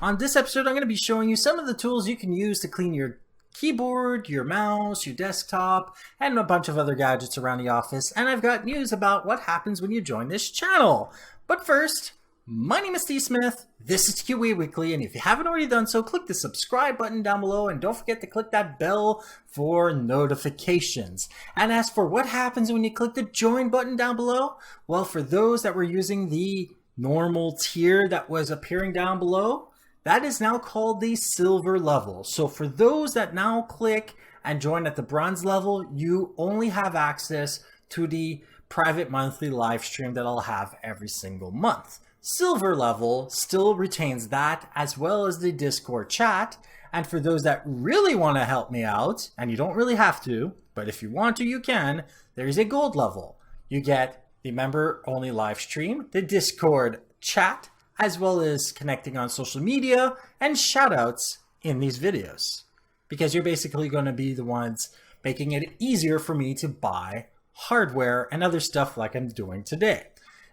On this episode, I'm going to be showing you some of the tools you can use to clean your keyboard, your mouse, your desktop, and a bunch of other gadgets around the office. And I've got news about what happens when you join this channel. But first, my name is Steve Smith, this is TQA Weekly, and if you haven't already done so, click the subscribe button down below and don't forget to click that bell for notifications. And as for what happens when you click the join button down below, well, for those that were using the normal tier that was appearing down below, that is now called the silver level. So for those that now click and join at the bronze level, you only have access to the private monthly live stream that I'll have every single month. Silver level still retains that as well as the Discord chat. And for those that really want to help me out, and you don't really have to, but if you want to, you can, there's a gold level. You get the member only live stream, the Discord chat, as well as connecting on social media and shout outs in these videos. Because you're basically going to be the ones making it easier for me to buy hardware and other stuff like I'm doing today.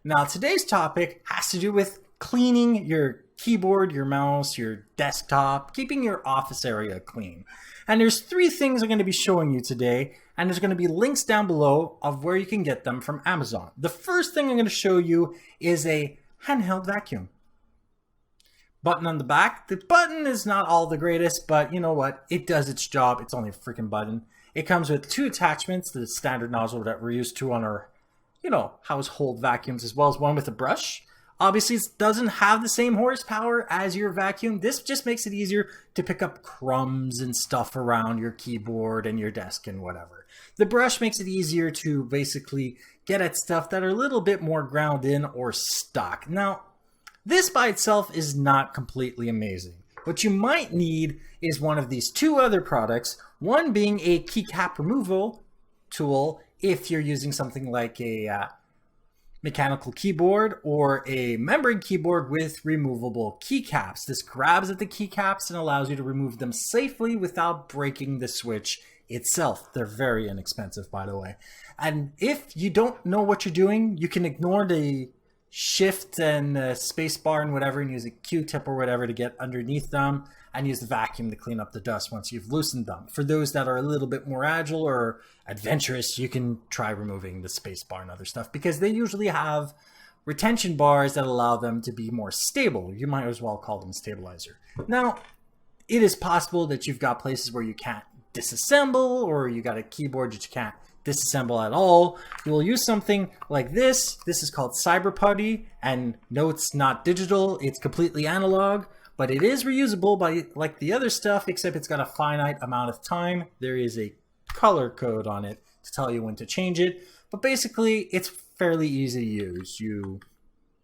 Now, today's topic has to do with cleaning your keyboard, your mouse, your desktop, keeping your office area clean. And there's 3 things I'm going to be showing you today, and there's going to be links down below of where you can get them from Amazon. The first thing I'm going to show you is a handheld vacuum. Button on the back. The button is not all the greatest, but you know what? It does its job. It's only a freaking button. It comes with 2 attachments, the standard nozzle that we're used to on our, household vacuums, as well as one with a brush. Obviously, it doesn't have the same horsepower as your vacuum. This just makes it easier to pick up crumbs and stuff around your keyboard and your desk and whatever. The brush makes it easier to basically get at stuff that are a little bit more ground in or stuck. Now, this by itself is not completely amazing. What you might need is one of these 2 other products, one being a keycap removal tool if you're using something like a mechanical keyboard or a membrane keyboard with removable keycaps. This grabs at the keycaps and allows you to remove them safely without breaking the switch itself. They're very inexpensive, by the way. And if you don't know what you're doing, you can ignore the shift and space bar and whatever and use a Q-tip or whatever to get underneath them and use the vacuum to clean up the dust once you've loosened them. For those that are a little bit more agile or adventurous, you can try removing the space bar and other stuff because they usually have retention bars that allow them to be more stable. You might as well call them stabilizer. Now, it is possible that you've got places where you can't disassemble or you got a keyboard that you can't disassemble at all. You will use something like this. This is called CyberPuddy, and no, it's not digital, it's completely analog, but it is reusable by like the other stuff, except it's got a finite amount of time. There is a color code on it to tell you when to change it, but basically it's fairly easy to use. You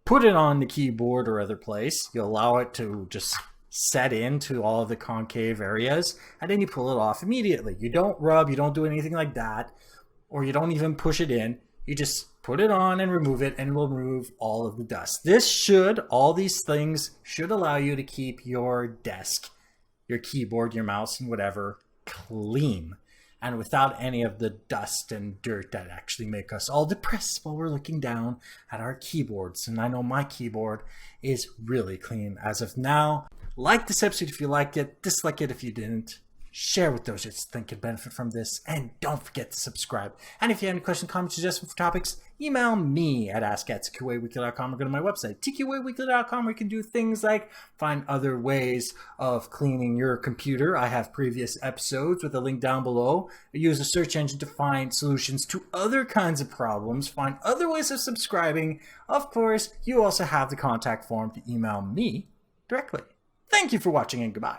put it on the keyboard or other place, you allow it to just set into all of the concave areas, and then you pull it off immediately. You don't rub, you don't do anything like that, or you don't even push it in. You just put it on and remove it, and it will remove all of the dust. All these things should allow you to keep your desk, your keyboard, your mouse, and whatever clean, and without any of the dust and dirt that actually make us all depressed while we're looking down at our keyboards. And I know my keyboard is really clean as of now. Like this episode if you liked it, dislike it if you didn't. Share with those you think could benefit from this, and don't forget to subscribe. And if you have any questions, comments, suggestions for topics, email me at ask@tqaweekly.com or go to my website, tqaweekly.com, where you can do things like find other ways of cleaning your computer. I have previous episodes with a link down below. Use a search engine to find solutions to other kinds of problems, find other ways of subscribing. Of course, you also have the contact form to email me directly. Thank you for watching, and goodbye.